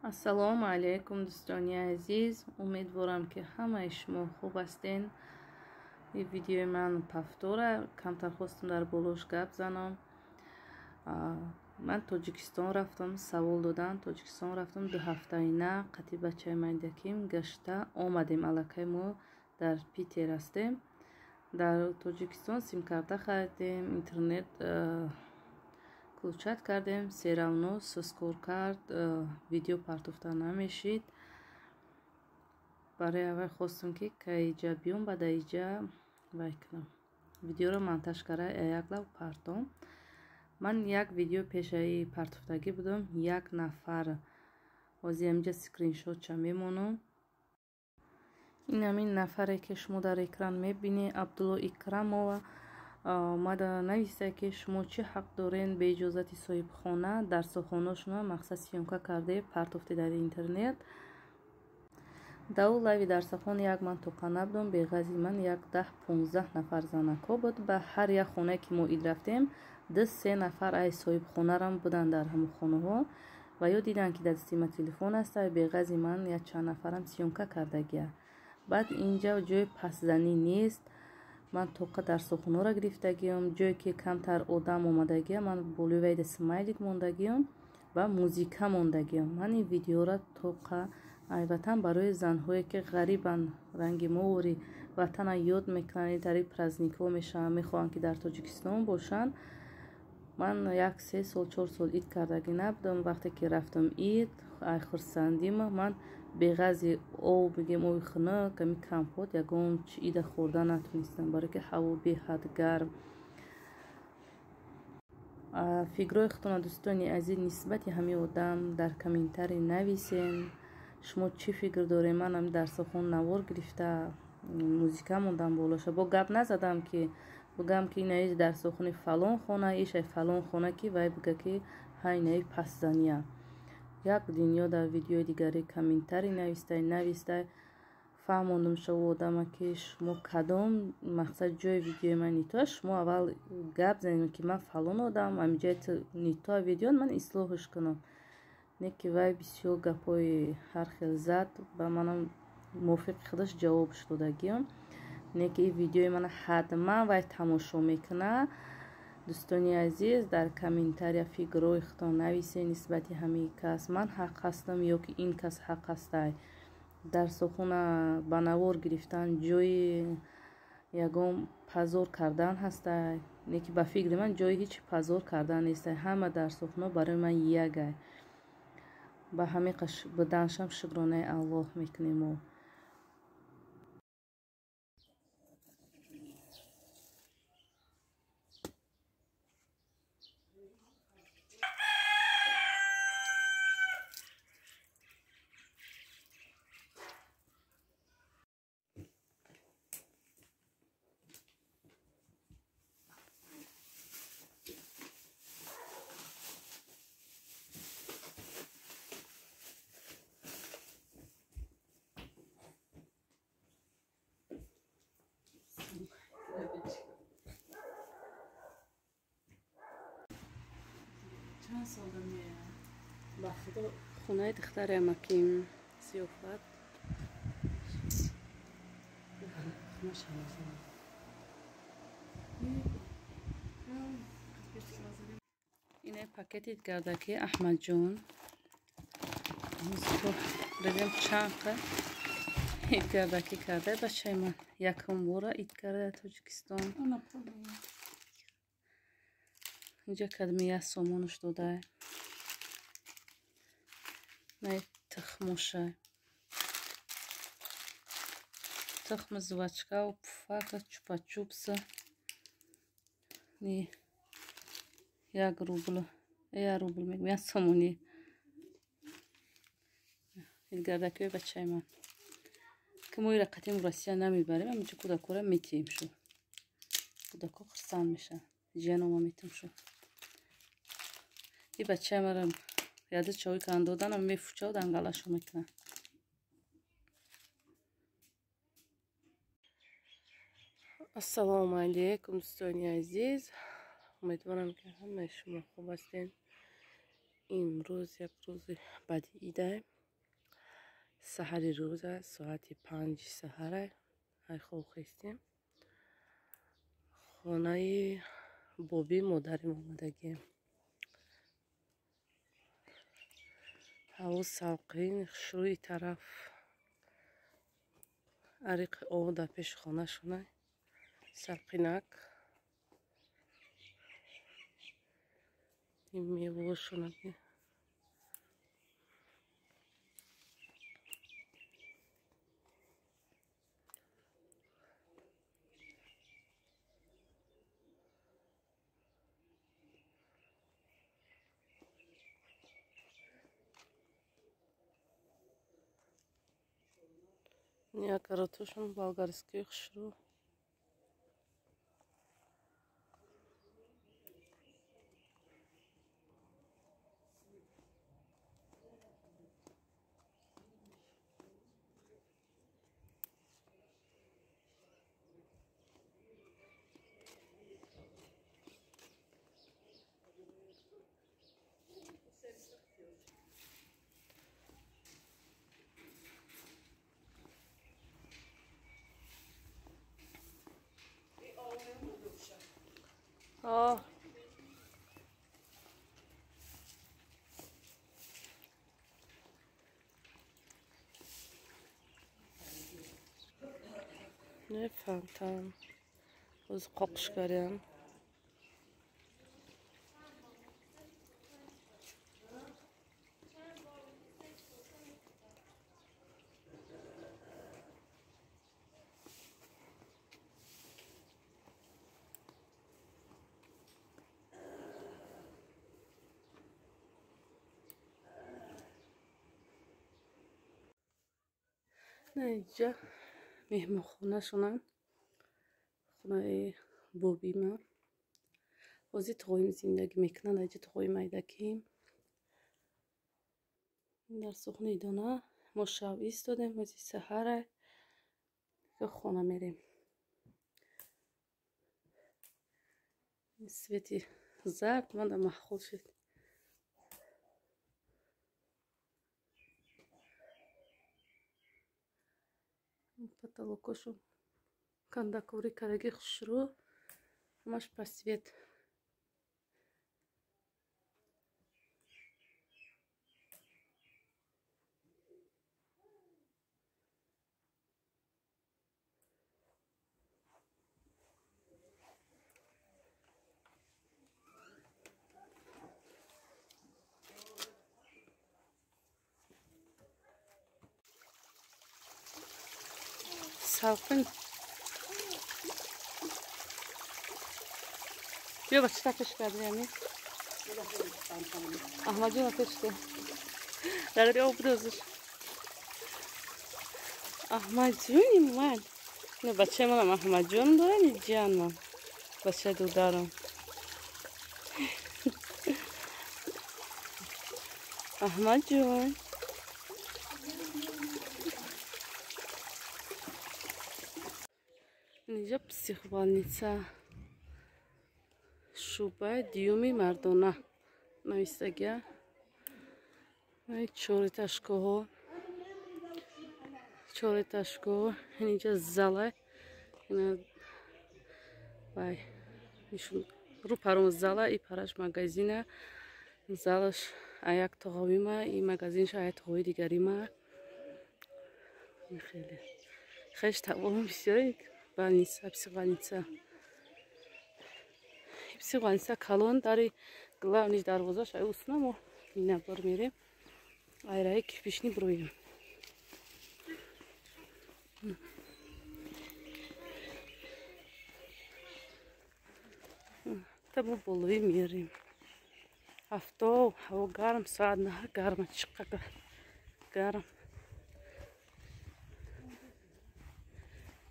ассалому алайкум дӯстони азиз, умедворам ки ҳамаи шумо хуб ҳастен. ин видеои ман пафтора, камтар хостам дар болош гап занам. ман тоҷикистон рафтам, савол додан тоҷикистон рафтам 2 ҳафтаина қати бачаи майдаким гашта омадем. аллакай мо дар Питер ҳастем. дар тоҷикистон симкарта харидем, интернет включат кардем, все равно соскор кард, видео партофта намешид. барои аввал хостам ки каиҷа биём, баъда иҷа вай кунам, видеоро монтаж кара яклав партом. ман як видео пешаи партофтагӣ будам, як нафар ози амиҷа скриншотча мемонам. ин ҳамин нафаре ки шумо дар экран мебинед, Абдулло Икрамова омада нависта ки шумо чӣ ҳақ дорен бе иҷозати соҳибхона дар сохонашона мақсад сиёмка карде партофте дар интернет. даву лави дар сахон як ман тоқа набудам, беғази ман як 10-15 нафар занако буд. ба ҳар як хона ки мо ид рафтем 2-3 нафар ай соҳибхонарам будан дар ҳамон хонаҳо ва ё дидан ки дасти ман телефон аста, беғази ман як чанд нафарам сиёмка кардагия. баъд инҷа ҷои пасзанӣ нест. ман тоқа дар сохонҳоро гирифтагиам, ҷое ки камтар одам омадагия, ман болӯвайда смайлик мондагиам ва музика мондагиам. ман ин видеоро тоқа айватан барои занҳое ки ғарибанд, ранги мовори ватана ёд мекунанд, тари праздникҳо мешаванд, мехоҳанд ки дар тоҷикистон бошанд. ман 1-3 сол 4 сол ид кардагӣ набудам. вақте ки рафтам ид, ай хурсандима, ман беғази об бигем оби хунук, ами компот, ягон чи ида хӯрда натунистам, барое ки ҳаво беҳад гарм. фикрҳои худтона дӯстони азиз нисбати ҳамин одам дар комментарӣ нависен. шумо чӣ фикр доред? ман ам дар сохон навор гирифта музика мондам болоша, бо гап назадам ки бигам ки инаи дар сохони фалон хона, ишай фалон хона, ки вай бига ки ҳай инаи пасзания. як дунё дар видеои дигари комментарӣ навистай фаҳмондам шава одама ки шумо кадом мақсад ҷои видеои ман нитоа. шумо аввал гап занед ки ман фалон одам амиҷои нитоа видео ман ислоҳш кунам. не ки вай бисёр гапҳои ҳархел зад, ба манам мувофиқи худаш ҷавобш додагиам. не ки ин видеои мана ҳатман вай тамошо мекуна. дӯстони азиз, дар комментария фикрҳои худтон нависед нисбати ҳамин кас. ман ҳақ ҳастам ё ки ин кас ҳақ ҳастай? дар сохона ба навор гирифтан ҷои ягон пазор кардан ҳастай? не ки ба фикри ман ҷои ҳеҷ пазор кардан нестай. ҳама дар сохона барои ман якай. ба ҳамин буданшам шукронаи аллоҳ мекунем мо. چند سال میه با خدا خونه دختر امکیم سیافت اینه پاکتی گردکی احمد جون بگم چند اید گردکی کرده بچه من یکم بوره اید کرده توجیکستان. اینجا کدمیه سامانش داده نه تخموشه، تخم زوچکا و پفاک چوپا چوپسه نی 1 روبل میگم سامونی. این گردکی بچه من که ما ایره قطعیم روسیه نمیبریم، همینجا کودکوره میتیم شو، کودکو خرسان میشه، جنوما میتیم شو. این بچه مرم یاده چاوی کن دادن هم میفوچه و دنگلشو میکنه. السلام علیکم دوستانی عزیز، امیدوارم که همه شما خوب هستین. امروز یک روز بدیده. سحر روز است. ساعت 5 سحر. های خوب خستیم. خانه بابی مادرم آمدگیم. هوا سلقین شروع طرف عریق آب در پیش خانه شونه سلقینک این میوه شونه یک راتوشون بالگارسکی شروع نفهمتم از قاقش کردم نه اینجا مهمون خونه شونن خونه بابی ما بازی تقویم زندگی میکنن اینجا تقویم ایدکیم در سخنی دانه ما شب ایستادیم از سحر که خونه میریم سویتی زرد من در محخول شد потолокошо кандакори караги хушрӯ ҳамаш ба свет салқин бё ба чӣ тафиш кардиами аҳмадҷон атеште дараби об будозиш аҳмадҷони ман ина бачаи манам аҳмадҷон дорани ҷанман бачаи дударам аҳмадҷон инҷа психболница шӯъбаи дуюми мардона навистагия чореташкоҳо инҷа зала рӯ паром зала и параш магазина залаш аяк тоғовима и магазинша аяк тоғови дигарима хеле хеш табоҳум бисёри больница психболница калон дари главни дарвозаш ай уснамо минабор мерем айраи кипишни броем табо болои мерем ҳафто ҳаво гарм соат наҳа гарма чиққа гарм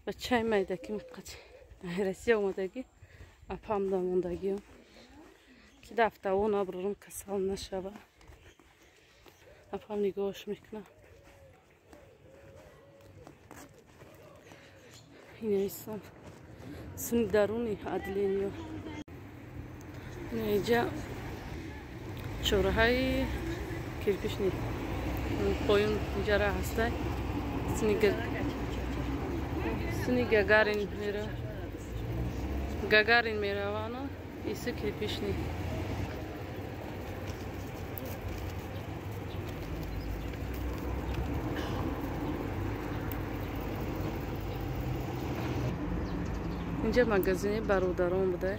бачаи майдаки миққати айрасия омадагӣ апам дамондагиам ки дафтаво наброрум касал нашава апам нигоҳаш мекунам инайсан суни даруни адлениё инҷа чораҳаи кирпишни поюн ҷара ҳастай сини гагарин меравано иси кирпишни инҷа магазини бародарон буда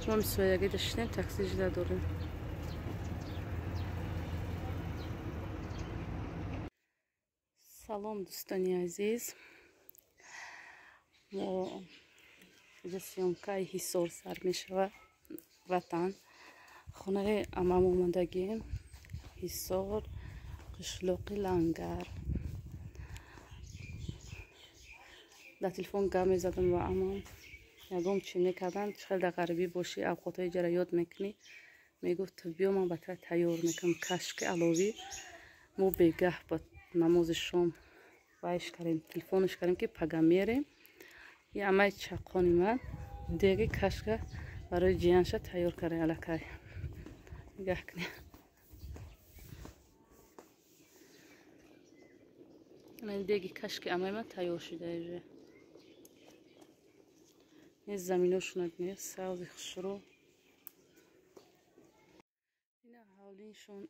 мо мисояги даштем такси ҷида дорем. салом дӯстони азиз, мо инҷа сёмкаи ҳисор сар мешавад ватан хонаи амам омадагем ҳисор қишлоқи лангар. дар телефон гап мезадам ва амам ягом чӣ мекардам хеле дар ғарибӣ бошӣ авқотҳои ҷара ёд мекунӣ мегуфт биё ман бартар тайёр мекунам кашки аловӣ мо бегаҳ ба намози шом вайш кардем телефонаш кардем ки пага мерем и амаи чақони ман деги кашка барои ҷиянша тайёр кардем аллакай нигоҳ кунед. деги кашки амаи ман тайёр шуда иже заминошона бинед савзи хушро ина ҳавлиншон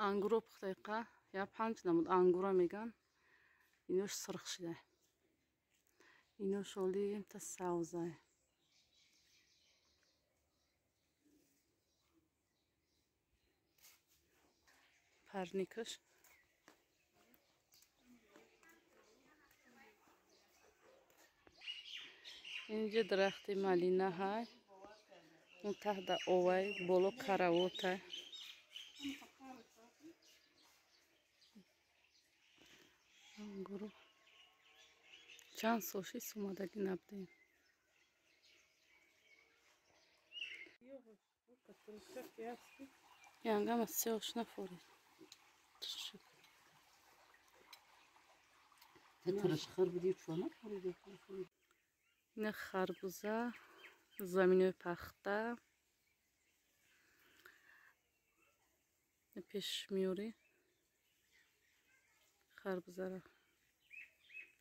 ангуро пухтаиқа я 5 намуд ангура меган инош сирх шуда инош олим та савзай парникаш инҷа дарахти малина ҳай он таҳта овай боло каравотай ангуро чанд соши сомадаги набдем янгама сеош нафорид ина харбуза заминои пахта пеш миёрӣ харбузара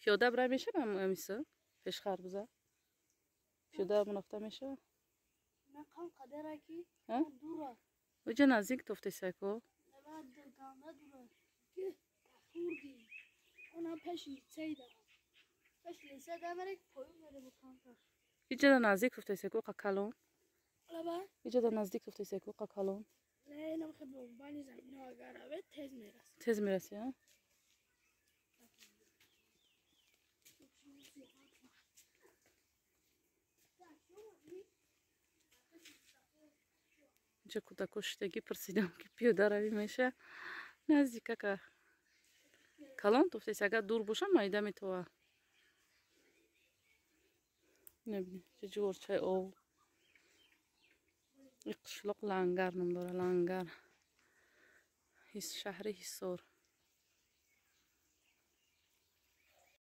пиёда бирай мешава амиса пеш харбуза пиёда мурафта мешава оҷа наздик тофтесайко иҷада наздик тофтесайко қакалон иҷада наздик тофтесайко қакалон тез мераси инҷа кӯдако шидагӣ пирсидам ки пиёда равӣ меша наздикака калон тофтеси агар дур боша майда метова набинед чӣ ҷуворчаи ов қишлоқ лангар ном дора лангар шаҳри ҳисор